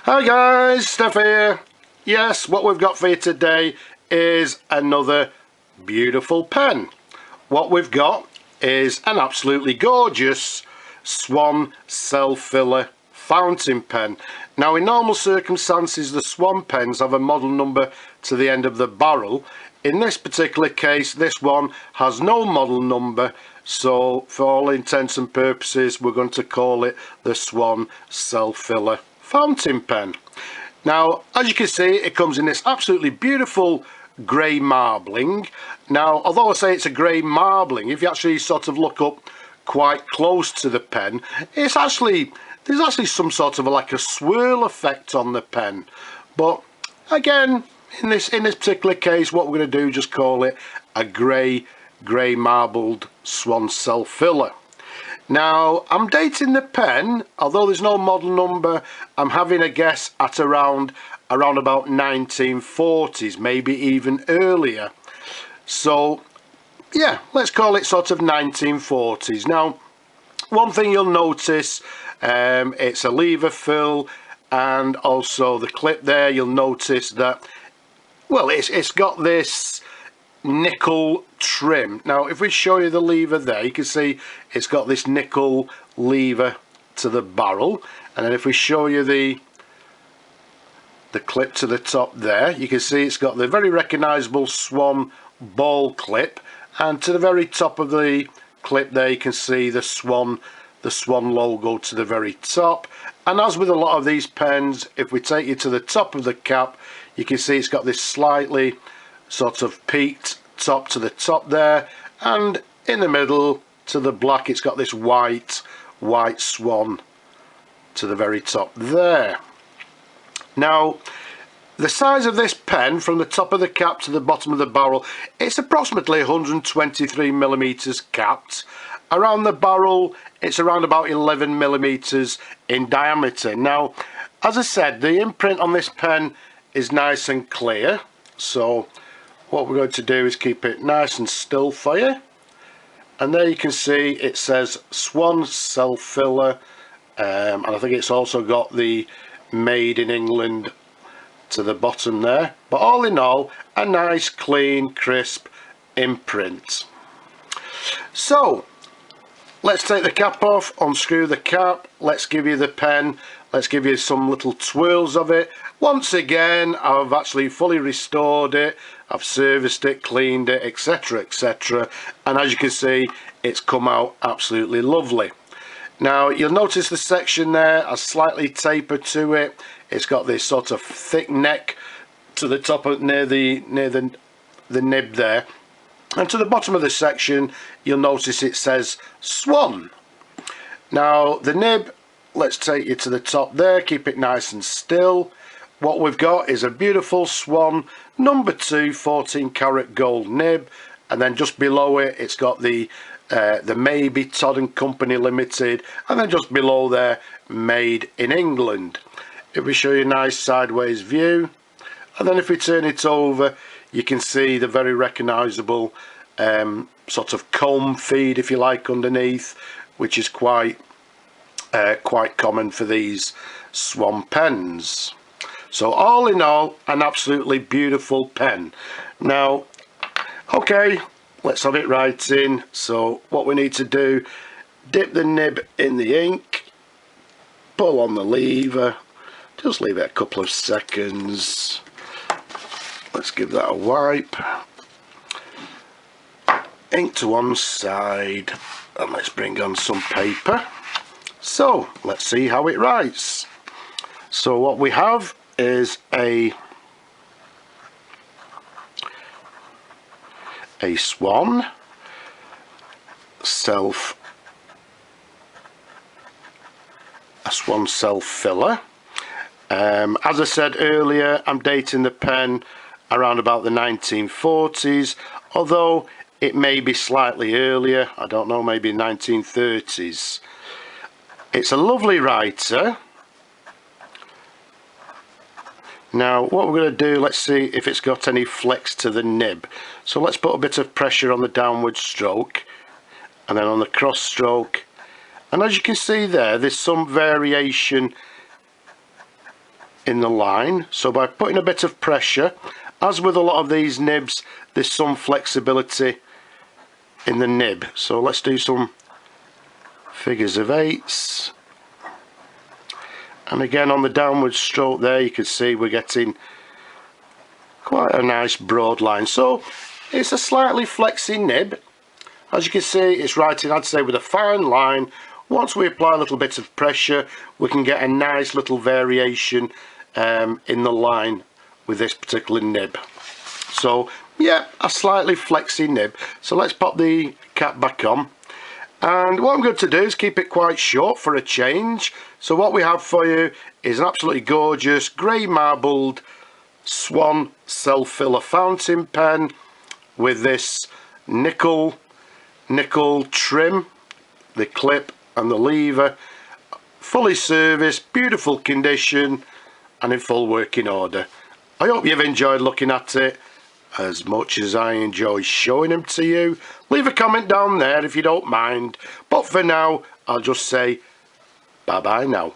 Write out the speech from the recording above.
Hi guys, Steph here. Yes, what we've got for you today is another beautiful pen. What we've got is an absolutely gorgeous Swan Self-Filler fountain pen. Now in normal circumstances the Swan pens have a model number to the end of the barrel. In this particular case this one has no model number, so for all intents and purposes we're going to call it the Swan Self-Filler fountain pen. Now as you can see it comes in this absolutely beautiful grey marbling. Now although I say it's a grey marbling, if you actually sort of look up quite close to the pen, there's actually some sort of like a swirl effect on the pen, but again in this particular case what we're going to do is just call it a grey marbled Swan Self-Filler. Now I'm dating the pen, although there's no model number, I'm having a guess at around about 1940s, maybe even earlier. So yeah, let's call it sort of 1940s. Now one thing you'll notice, it's a lever fill, and also the clip there, you'll notice that, well, it's got this nickel trim. Now if we show you the lever there, you can see it's got this nickel lever to the barrel, and then if we show you the clip to the top there, you can see it's got the very recognizable Swan ball clip, and to the very top of the clip there you can see the Swan logo to the very top. And as with a lot of these pens, if we take you to the top of the cap, you can see it's got this slightly sort of peaked top to the top there, and in the middle to the black it's got this white swan to the very top there. Now the size of this pen from the top of the cap to the bottom of the barrel, it's approximately 123 millimeters capped. Around the barrel it's around about 11 millimeters in diameter. Now as I said, the imprint on this pen is nice and clear, so what we're going to do is keep it nice and still for you. And there you can see it says Swan Self-Filler, and I think it's also got the Made in England to the bottom there. But all in all, a nice clean crisp imprint. So let's take the cap off, unscrew the cap, let's give you the pen, let's give you some little twirls of it. Once again, I've actually fully restored it, I've serviced it, cleaned it, etc, etc, and as you can see it's come out absolutely lovely. Now you'll notice the section there has slightly taper to it. It's got this sort of thick neck to the top of near the nib there, and to the bottom of the section you'll notice it says Swan. Now the nib, let's take you to the top there, keep it nice and still. What we've got is a beautiful Swan number 2 14 karat gold nib, and then just below it it's got the Mabie Todd Co Ltd, and then just below there Made in England. If we show you a nice sideways view, and then if we turn it over you can see the very recognizable sort of comb feed, if you like, underneath, which is quite common for these Swan pens. So all in all, an absolutely beautiful pen. Now okay, let's have it right in. So what we need to do, dip the nib in the ink, pull on the lever, just leave it a couple of seconds. Let's give that a wipe. Ink to one side, and let's bring on some paper. So let's see how it writes. So what we have is a Swan Self-Filler. As I said earlier, I'm dating the pen around about the 1940s, although it may be slightly earlier, I don't know, maybe 1930s. It's a lovely writer. Now what we're going to do, let's see if it's got any flex to the nib. So let's put a bit of pressure on the downward stroke and then on the cross stroke, and as you can see there, there's some variation in the line. So by putting a bit of pressure, as with a lot of these nibs, there's some flexibility in the nib. So let's do some figures of eights, and again on the downward stroke there you can see we're getting quite a nice broad line. So it's a slightly flexy nib. As you can see, it's writing, I'd say, with a fine line. Once we apply a little bit of pressure, we can get a nice little variation in the line with this particular nib. So yeah, a slightly flexy nib. So let's pop the cap back on, and what I'm going to do is keep it quite short for a change. So what we have for you is an absolutely gorgeous grey marbled Swan Self-Filler fountain pen with this nickel trim, the clip and the lever, fully serviced, beautiful condition and in full working order. I hope you've enjoyed looking at it as much as I enjoy showing them to you. Leave a comment down there if you don't mind, but for now I'll just say bye bye now.